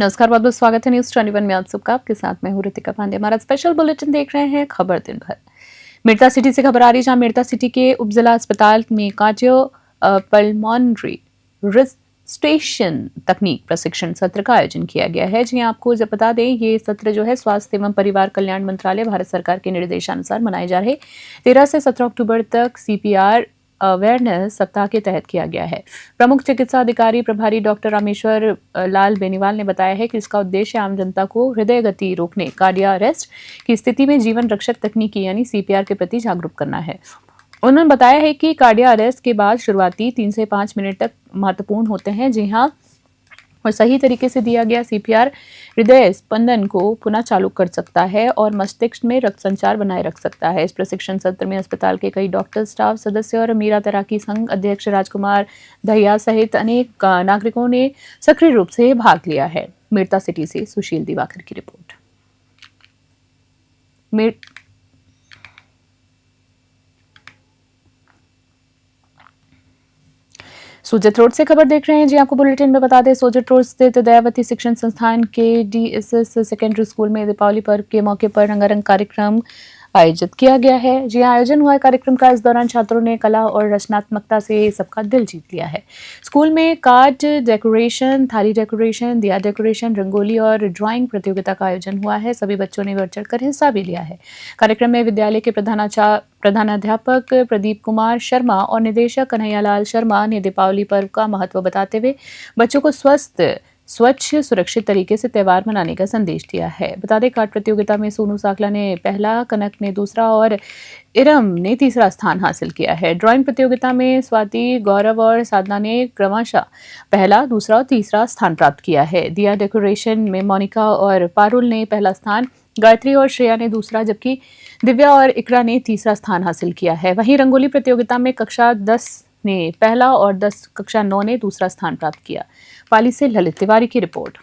नमस्कार, बहुत बहुत स्वागत है न्यूज 21 में आप सबका। आपके साथ मैं हूं रितिका पांडे। हमारा स्पेशल बुलेटिन देख रहे हैं खबर दिन भर। मेड़ता सिटी से खबर आ रही है, जहां मेड़ता सिटी के उपजिला अस्पताल में कार्डियो पल्मोनरी रिस्टेशन तकनीक प्रशिक्षण सत्र का आयोजन किया गया है। जी आपको जब बता दें, ये सत्र जो है स्वास्थ्य एवं परिवार कल्याण मंत्रालय भारत सरकार के निर्देशानुसार मनाए जा रहे 13 से 17 अक्टूबर तक सीपीआर अवेयरनेस सप्ताह के तहत किया गया है। प्रमुख चिकित्सा अधिकारी प्रभारी डॉक्टर रामेश्वर लाल बेनीवाल ने बताया है कि इसका उद्देश्य आम जनता को हृदय गति रोकने, कार्डिया अरेस्ट की स्थिति में जीवन रक्षक तकनीकी यानी सीपीआर के प्रति जागरूक करना है। उन्होंने बताया है कि कार्डिया अरेस्ट के बाद शुरुआती 3 से 5 मिनट तक महत्वपूर्ण होते हैं। जी हाँ, और सही तरीके से दिया गया सीपीआर हृदय स्पंदन को पुनः चालू कर सकता है और मस्तिष्क में रक्त संचार बनाए रख सकता है। इस प्रशिक्षण सत्र में अस्पताल के कई डॉक्टर, स्टाफ सदस्य और मीरा तैराकी संघ अध्यक्ष राजकुमार दहिया सहित अनेक नागरिकों ने सक्रिय रूप से भाग लिया है। मेड़ता सिटी से सुशील दिवाकर की रिपोर्ट। सोजत रोड से खबर देख रहे हैं। जी आपको बुलेटिन में बता दें, सोजत रोड स्थित दयावती शिक्षण संस्थान के डीएसएस सेकेंडरी स्कूल में दीपावली पर्व के मौके पर रंगारंग कार्यक्रम आयोजित किया गया है। जी आयोजन हुआ कार्यक्रम का। इस दौरान छात्रों ने कला और रचनात्मकता से सबका दिल जीत लिया है। स्कूल में कार्ड डेकोरेशन, थाली डेकोरेशन, दिया डेकोरेशन, रंगोली और ड्राइंग प्रतियोगिता का आयोजन हुआ है। सभी बच्चों ने बढ़ चढ़कर हिस्सा भी लिया है। कार्यक्रम में विद्यालय के प्रधानाध्यापक प्रदीप कुमार शर्मा और निदेशक कन्हैयालाल शर्मा ने दीपावली पर्व का महत्व बताते हुए बच्चों को स्वच्छ सुरक्षित तरीके से त्योहार मनाने का संदेश दिया है। बता दें, कार्ड प्रतियोगिता में सोनू साकला ने पहला, कनक ने दूसरा और इरम ने तीसरा स्थान हासिल किया है। ड्राइंग प्रतियोगिता में स्वाति, गौरव और साधना ने क्रमशः पहला, दूसरा और तीसरा स्थान प्राप्त किया है। दिया डेकोरेशन में मोनिका और पारुल ने पहला स्थान, गायत्री और श्रेया ने दूसरा, जबकि दिव्या और इकरा ने तीसरा स्थान हासिल किया है। वहीं रंगोली प्रतियोगिता में कक्षा 10 ने पहला और कक्षा 9 ने दूसरा स्थान प्राप्त किया। पाली से ललित तिवारी की रिपोर्ट।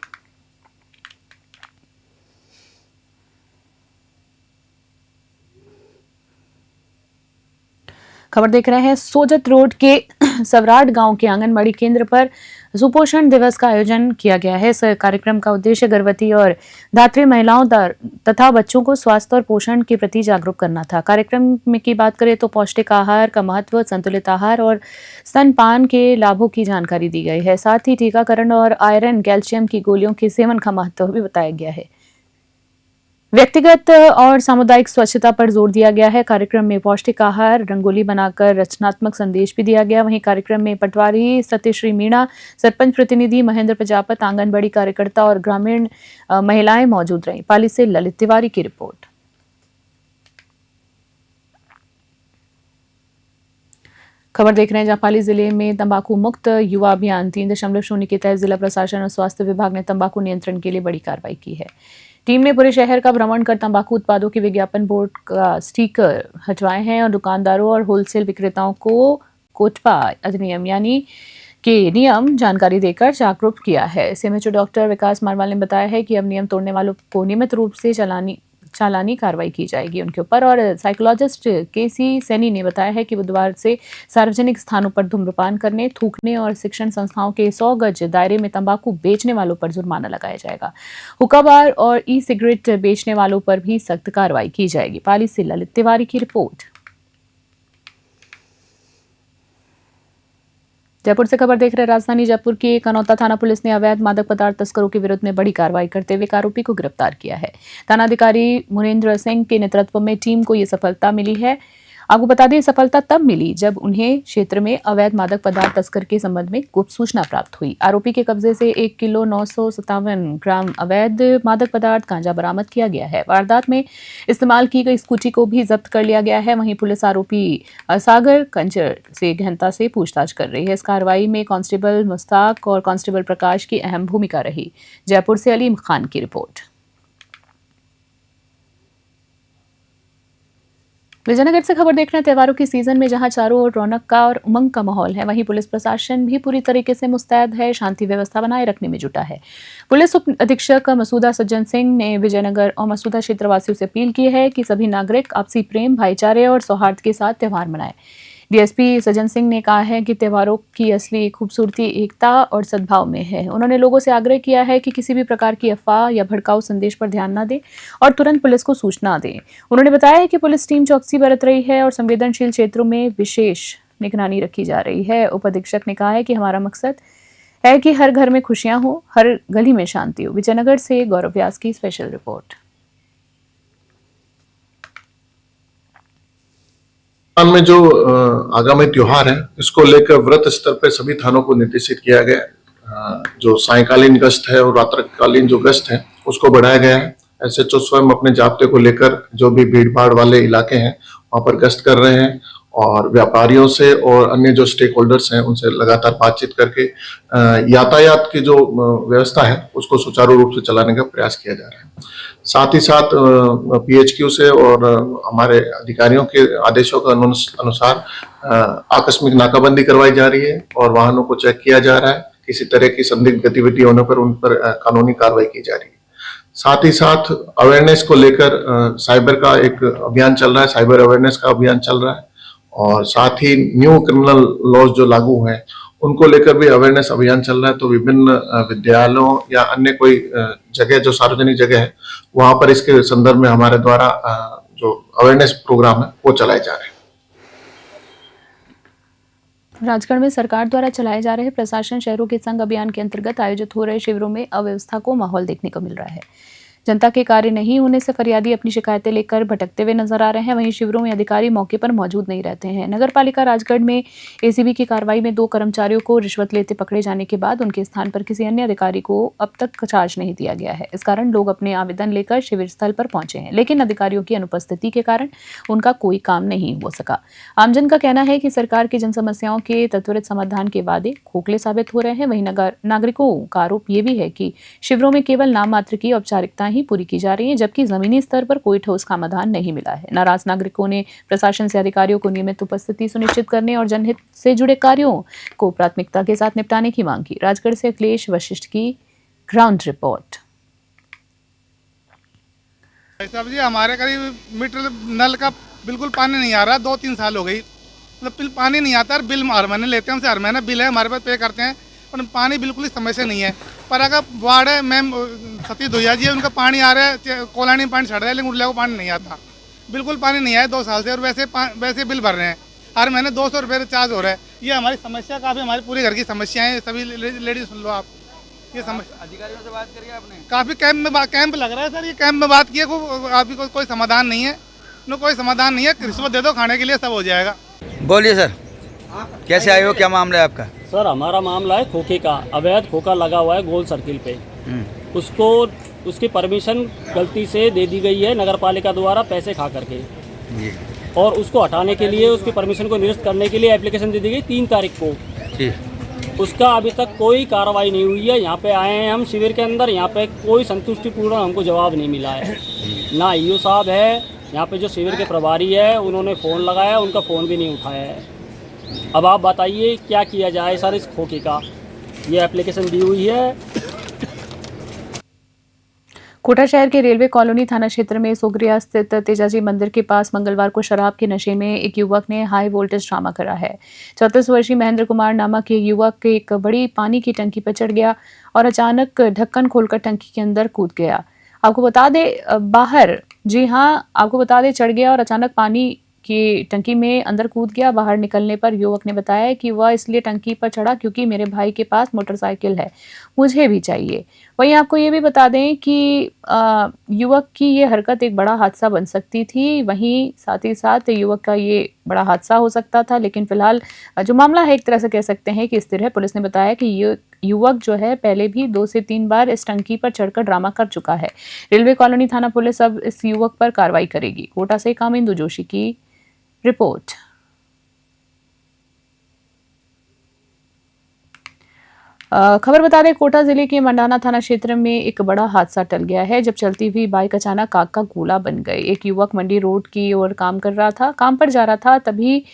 खबर देख रहे हैं। सोजत रोड के सवराट गांव के आंगनबाड़ी केंद्र पर सुपोषण दिवस का आयोजन किया गया है। इस कार्यक्रम का उद्देश्य गर्भवती और धात्री महिलाओं तथा बच्चों को स्वास्थ्य और पोषण के प्रति जागरूक करना था। कार्यक्रम में की बात करें तो पौष्टिक आहार का महत्व, संतुलित आहार और स्तनपान के लाभों की जानकारी दी गई है। साथ ही टीकाकरण और आयरन, कैल्शियम की गोलियों के सेवन का महत्व भी बताया गया है। व्यक्तिगत और सामुदायिक स्वच्छता पर जोर दिया गया है। कार्यक्रम में पौष्टिक आहार, रंगोली बनाकर रचनात्मक संदेश भी दिया गया। वहीं कार्यक्रम में पटवारी सत्यश्री मीणा, सरपंच प्रतिनिधि महेंद्र प्रजापत, आंगनबाड़ी कार्यकर्ता और ग्रामीण महिलाएं मौजूद रहीं। पाली से ललित तिवारी की रिपोर्ट। खबर देख रहे हैं, जहां पाली जिले में तंबाकू मुक्त युवा अभियान 3.0 के तहत जिला प्रशासन और स्वास्थ्य विभाग ने तंबाकू नियंत्रण के लिए बड़ी कार्रवाई की है। टीम ने पूरे शहर का भ्रमण कर तंबाकू उत्पादों के विज्ञापन बोर्ड का स्टिकर हटवाए हैं और दुकानदारों और होलसेल विक्रेताओं को कोटपा अधिनियम यानी के नियम जानकारी देकर जागरूक किया है। सीएमएचओ डॉक्टर विकास मारवाल ने बताया है कि अब नियम तोड़ने वालों को नियमित रूप से चालानी कार्रवाई की जाएगी उनके ऊपर। और साइकोलॉजिस्ट केसी सैनी ने बताया है कि बुधवार से सार्वजनिक स्थानों पर धूम्रपान करने, थूकने और शिक्षण संस्थाओं के 100 गज दायरे में तंबाकू बेचने वालों पर जुर्माना लगाया जाएगा। हुक्का बार और ई सिगरेट बेचने वालों पर भी सख्त कार्रवाई की जाएगी। पाली से ललित तिवारी की रिपोर्ट। जयपुर से खबर देख रहे हैं। राजधानी जयपुर की कनौता थाना पुलिस ने अवैध मादक पदार्थ तस्करों के विरुद्ध में बड़ी कार्रवाई करते हुए एक आरोपी को गिरफ्तार किया है। थानाधिकारी मुनेंद्र सिंह के नेतृत्व में टीम को यह सफलता मिली है। आपको बता दें, सफलता तब मिली जब उन्हें क्षेत्र में अवैध मादक पदार्थ तस्कर के संबंध में गुप्त सूचना प्राप्त हुई। आरोपी के कब्जे से 1 किलो 957 ग्राम अवैध मादक पदार्थ गांजा बरामद किया गया है। वारदात में इस्तेमाल की गई स्कूटी को भी जब्त कर लिया गया है। वहीं पुलिस आरोपी सागर कंचर से गहनता से पूछताछ कर रही है। इस कार्रवाई में कांस्टेबल मुस्ताक और कांस्टेबल प्रकाश की अहम भूमिका रही। जयपुर से अलीम खान की रिपोर्ट। विजयनगर से खबर देख रहे हैं। त्योहारों की सीजन में जहां चारों ओर रौनक का और उमंग का माहौल है, वहीं पुलिस प्रशासन भी पूरी तरीके से मुस्तैद है, शांति व्यवस्था बनाए रखने में जुटा है। पुलिस उप अधीक्षक मसूदा सज्जन सिंह ने विजयनगर और मसूदा क्षेत्रवासियों से अपील की है कि सभी नागरिक आपसी प्रेम, भाईचारे और सौहार्द के साथ त्योहार मनाएं। डीएसपी सज्जन सिंह ने कहा है कि त्योहारों की असली खूबसूरती एकता और सद्भाव में है। उन्होंने लोगों से आग्रह किया है कि किसी भी प्रकार की अफवाह या भड़काऊ संदेश पर ध्यान न दें और तुरंत पुलिस को सूचना दें। उन्होंने बताया कि पुलिस टीम चौकसी बरत रही है और संवेदनशील क्षेत्रों में विशेष निगरानी रखी जा रही है। उप अधीक्षक ने कहा है कि हमारा मकसद है कि हर घर में खुशियां हो, हर गली में शांति हो। विजयनगर से गौरव व्यास की स्पेशल रिपोर्ट। में जो आगामी त्योहार है, इसको लेकर व्रत स्तर पे सभी थानों को निर्देशित किया गया है। जो सायंकालीन गश्त है और रात्रिकालीन जो गश्त है उसको बढ़ाया गया है। एसएचओ स्वयं अपने जाब्ते को लेकर जो भी भीड़ भाड़ वाले इलाके हैं वहां पर गश्त कर रहे हैं और व्यापारियों से और अन्य जो स्टेक होल्डर्स हैं उनसे लगातार बातचीत करके यातायात की जो व्यवस्था है उसको सुचारू रूप से चलाने का प्रयास किया जा रहा है। साथ ही साथ पीएचक्यू से और हमारे अधिकारियों के आदेशों के अनुसार आकस्मिक नाकाबंदी करवाई जा रही है और वाहनों को चेक किया जा रहा है। किसी तरह की संदिग्ध गतिविधि होने पर उन पर कानूनी कार्रवाई की जा रही है। साथ ही साथ अवेयरनेस को लेकर साइबर का एक अभियान चल रहा है, साइबर अवेयरनेस का अभियान चल रहा है और साथ ही न्यू क्रिमिनल लॉज जो लागू हैं उनको लेकर भी अवेयरनेस अभियान चल रहा है। तो विभिन्न विद्यालयों या अन्य कोई जगह जो सार्वजनिक जगह है वहां पर इसके संदर्भ में हमारे द्वारा जो अवेयरनेस प्रोग्राम है वो चलाए जा रहे हैं। राजगढ़ में सरकार द्वारा चलाए जा रहे प्रशासन शहरों के संग अभियान के अंतर्गत आयोजित हो रहे शिविरों में अव्यवस्था को माहौल देखने को मिल रहा है। जनता के कार्य नहीं होने से फरियादी अपनी शिकायतें लेकर भटकते हुए नजर आ रहे हैं। वहीं शिविरों में अधिकारी मौके पर मौजूद नहीं रहते हैं। नगर पालिका राजगढ़ में एसीबी की कार्रवाई में 2 कर्मचारियों को रिश्वत लेते पकड़े जाने के बाद उनके स्थान पर किसी अन्य अधिकारी को अब तक चार्ज नहीं दिया गया है। इस कारण लोग अपने आवेदन लेकर शिविर स्थल पर पहुंचे हैं, लेकिन अधिकारियों की अनुपस्थिति के कारण उनका कोई काम नहीं हो सका। आमजन का कहना है कि सरकार की जन समस्याओं के त्वरित समाधान के वादे खोखले साबित हो रहे हैं। वहीं नागरिकों का आरोप ये भी है कि शिविरों में केवल नाम मात्र की औपचारिकताएं ही पूरी की जा रही है, जबकि जमीनी स्तर पर कोई ठोस समाधान नहीं मिला है। नाराज नागरिकों ने प्रशासन से अधिकारियों को नियमित उपस्थिति सुनिश्चित करने और जनहित से जुड़े कार्यों को प्राथमिकता के साथ निपटाने की मांग की। राजगढ़ से अखिलेश वशिष्ठ की ग्राउंड रिपोर्ट। साहब जी, हमारे करीब मीटर नल का बिल्कुल पानी नहीं आ रहा, 2-3 साल हो गई। मतलब पानी नहीं आता और बिल हर महीने लेते हैं हमसे, हर महीने बिल है हमारे पास, पे करते हैं, पर पानी बिल्कुल ही समय से नहीं है। पर अगर वार्ड है मैम सती धोया जी है, उनका पानी आ रहा है, कोलानी में पानी छड़ रहा है, लेकिन उड़ले को पानी नहीं आता, बिल्कुल पानी नहीं आया 2 साल से। और वैसे बिल भर रहे हैं, हर महीने 200 रुपये चार्ज हो रहा है। ये हमारी समस्या काफ़ी, हमारी पूरी घर की समस्याएं, सभी लेडीज सुन लो आप। ये समस्या अधिकारियों से बात करिए आपने? काफ़ी कैंप लग रहा है सर, ये कैंप में बात किए अभी कोई समाधान नहीं है, कोई समाधान नहीं है। रिश्वत दे दो खाने के लिए, सब हो जाएगा। बोलिए सर, कैसे आए हो, क्या मामला है आपका? सर हमारा मामला है खोखे का। अवैध खोखा लगा हुआ है गोल सर्किल पे, उसको उसकी परमिशन गलती से दे दी गई है नगर पालिका द्वारा पैसे खा करके जी। और उसको हटाने के लिए, उसकी परमिशन को निरस्त करने के लिए एप्लीकेशन दे दी गई 3 तारीख को जी। उसका अभी तक कोई कार्रवाई नहीं हुई है। यहाँ पे आए हैं हम शिविर के अंदर, यहाँ पे कोई संतुष्टिपूर्ण हमको जवाब नहीं मिला है। ना ईओ साहब है यहाँ पे, जो शिविर के प्रभारी है उन्होंने फ़ोन लगाया, उनका फ़ोन भी नहीं उठाया है। अब आप बताइए क्या किया जाए सर इस खोखे का? ये एप्लीकेशन दी हुई है। कोटा शहर के रेलवे कॉलोनी थाना क्षेत्र में सोगरिया स्थित तेजाजी मंदिर के पास मंगलवार को शराब के नशे में एक युवक ने हाई वोल्टेज ड्रामा करा है। 34 वर्षीय महेंद्र कुमार नामक ये युवक एक बड़ी पानी की टंकी पर चढ़ गया और अचानक ढक्कन खोलकर टंकी के अंदर कूद गया। आपको बता दें चढ़ गया और अचानक पानी की टंकी में अंदर कूद गया। बाहर निकलने पर युवक ने बताया कि वह इसलिए टंकी पर चढ़ा क्योंकि मेरे भाई के पास मोटरसाइकिल है, मुझे भी चाहिए। वहीं आपको ये भी बता दें कि युवक की ये हरकत एक बड़ा हादसा बन सकती थी। वहीं साथ ही साथ युवक का ये बड़ा हादसा हो सकता था, लेकिन फिलहाल जो मामला है एक तरह से कह सकते हैं कि स्थिर है। पुलिस ने बताया कि ये युवक जो है पहले भी 2 से 3 बार इस टंकी पर चढ़कर ड्रामा कर चुका है। रेलवे कॉलोनी थाना पुलिस अब इस युवक पर कार्रवाई करेगी। कोटा से कामिंदु जोशी की रिपोर्ट। खबर बता दें, कोटा जिले के मंडाना थाना क्षेत्र में एक बड़ा हादसा टल गया है जब चलती हुई बाइक अचानक आग का गोला बन गई। एक युवक मंडी रोड की ओर काम पर जा रहा था, तभी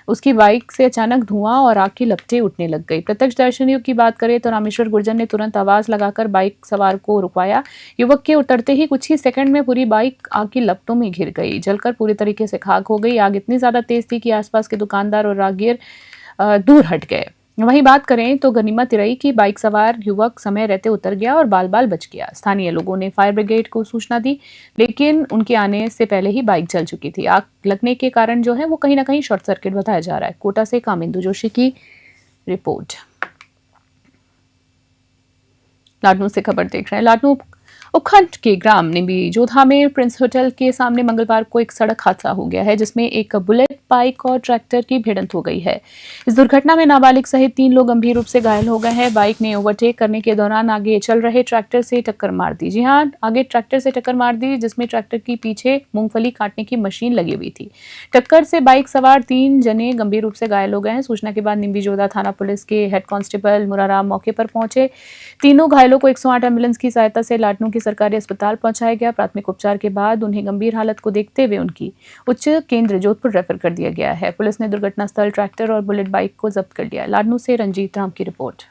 उसकी बाइक से अचानक धुआं और आग की लपटें उठने लग गई। प्रत्यक्षदर्शियों की बात करें तो रामेश्वर गुर्जर ने तुरंत आवाज लगाकर बाइक सवार को रुकवाया। युवक के उतरते ही कुछ ही सेकंड में पूरी बाइक आग की लपटों में घिर गई, जलकर पूरी तरीके से खाक हो गई। आग इतनी ज्यादा तेज थी कि आसपास के दुकानदार और राहगीर दूर हट गए। वहीं बात करें तो गनीमत रही कि बाइक सवार युवक समय रहते उतर गया और बाल बाल बच गया। स्थानीय लोगों ने फायर ब्रिगेड को सूचना दी, लेकिन उनके आने से पहले ही बाइक जल चुकी थी। आग लगने के कारण जो है वो कहीं ना कहीं शॉर्ट सर्किट बताया जा रहा है। कोटा से कामिंदु जोशी की रिपोर्ट। लाडनू से खबर देख रहे हैं। लाडनू उपखंड के ग्राम निम्बी जोधा में प्रिंस होटल के सामने मंगलवार को एक सड़क हादसा हो गया है, जिसमें एक बुलेट बाइक और ट्रैक्टर की भिड़ंत हो गई है। इस दुर्घटना में नाबालिग सहित 3 लोग गंभीर रूप से घायल हो गए हैं। बाइक ने ओवरटेक करने के दौरान आगे चल रहे ट्रैक्टर से टक्कर मार दी। जी हां, आगे ट्रैक्टर से टक्कर मार दी, जिसमें ट्रैक्टर की पीछे मूंगफली काटने की मशीन लगी हुई थी। टक्कर से बाइक सवार 3 जने गंभीर रूप से घायल हो गए हैं। सूचना के बाद निम्बी जोधा थाना पुलिस के हेड कांस्टेबल मुराराम मौके पर पहुंचे। तीनों घायलों को 108 एम्बुलेंस की सहायता से लाडनू की सरकारी अस्पताल पहुंचाया गया। प्राथमिक उपचार के बाद उन्हें गंभीर हालत को देखते हुए उनकी उच्च केंद्र जोधपुर रेफर कर दिया गया है। पुलिस ने दुर्घटनास्थल ट्रैक्टर और बुलेट बाइक को जब्त कर लिया। लाडनू से रंजीत राम की रिपोर्ट।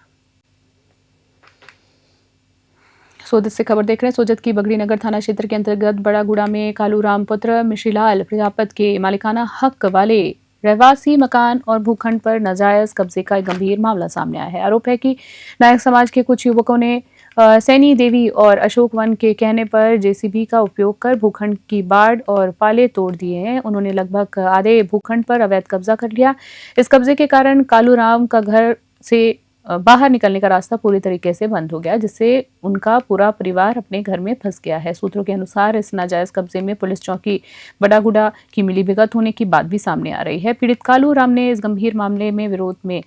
सोजत से खबर देख रहे हैं। सोजत की बगड़ी नगर थाना क्षेत्र के अंतर्गत बड़ागुड़ा में कालूराम पुत्र मिश्रीलाल प्रजापत के मालिकाना हक वाले रहवासी मकान और भूखंड पर नाजायज कब्जे का एक गंभीर मामला सामने आया है। आरोप है कि नायक समाज के कुछ युवकों ने सैनी देवी और अशोक वन के कहने पर जेसीबी का उपयोग कर भूखंड की बाड़ और पाले तोड़ दिए हैं। उन्होंने लगभग आधे भूखंड पर अवैध कब्जा कर लिया। इस कब्जे के कारण कालूराम का घर से बाहर निकलने का रास्ता पूरी तरीके से बंद हो गया, जिससे उनका पूरा परिवार अपने घर में फंस गया है। सूत्रों के अनुसार इस नाजायज कब्जे में पुलिस चौकी बड़ागुड़ा की मिलीभगत होने की बात भी सामने आ रही है। पीड़ित कालू राम ने इस गंभीर मामले में विरोध में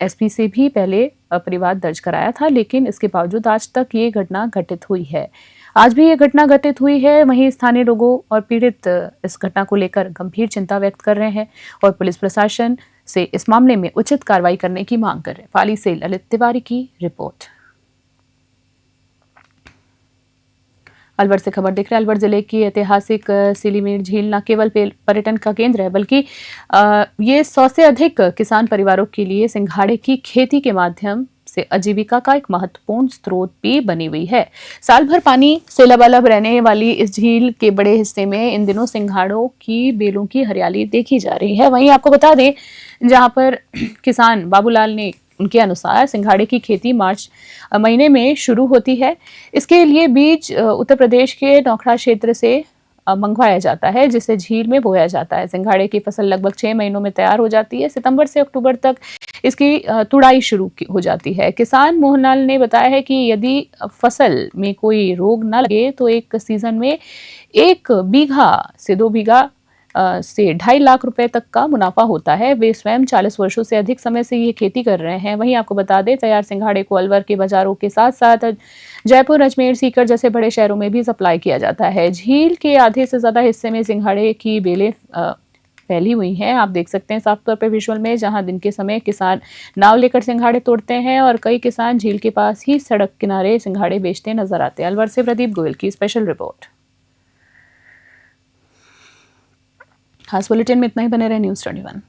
एसपी से भी पहले परिवाद दर्ज कराया था, लेकिन इसके बावजूद आज तक ये घटना घटित हुई है। आज भी ये घटना घटित हुई है। वहीं स्थानीय लोगों और पीड़ित इस घटना को लेकर गंभीर चिंता व्यक्त कर रहे हैं और पुलिस प्रशासन से इस मामले में उचित कार्रवाई करने की मांग कर रहे हैं। पाली से ललित तिवारी की रिपोर्ट। अलवर से खबर देख रहे हैं। अलवर जिले की ऐतिहासिक सिलीमीर झील न केवल पर्यटन का केंद्र है, बल्कि ये 100 से अधिक किसान परिवारों के लिए सिंघाड़े की खेती के माध्यम से आजीविका का एक महत्वपूर्ण स्रोत भी बनी हुई है। साल भर पानी से लबालब रहने वाली इस झील के बड़े हिस्से में इन दिनों सिंघाड़ों की बेलों की हरियाली देखी जा रही है। वहीं आपको बता दें, जहां पर किसान बाबूलाल ने उनके अनुसार सिंघाड़े की खेती मार्च महीने में शुरू होती है। इसके लिए बीज उत्तर प्रदेश के नौखड़ा क्षेत्र से मंगवाया जाता है, जिसे झील में बोया जाता है। सिंघाड़े की फसल लगभग 6 महीनों में तैयार हो जाती है। सितंबर से अक्टूबर तक इसकी तुड़ाई शुरू हो जाती है। किसान मोहनलाल ने बताया है कि यदि फसल में कोई रोग न लगे तो एक सीजन में 1 बीघा से 2 बीघा से 2.5 लाख रुपए तक का मुनाफा होता है। वे स्वयं 40 वर्षों से अधिक समय से ये खेती कर रहे हैं। वहीं आपको बता दें, तैयार सिंघाड़े को अलवर के बाजारों के साथ साथ जयपुर, अजमेर, सीकर जैसे बड़े शहरों में भी सप्लाई किया जाता है। झील के आधे से ज्यादा हिस्से में सिंघाड़े की बेलें फैली हुई हैं। आप देख सकते हैं साफ तौर पे विजुअल में, जहां दिन के समय किसान नाव लेकर सिंघाड़े तोड़ते हैं और कई किसान झील के पास ही सड़क किनारे सिंघाड़े बेचते नजर आते हैं। अलवर से प्रदीप गोयल की स्पेशल रिपोर्ट। खास बुलेटिन में इतना ही। बने रहे न्यूज़ 21।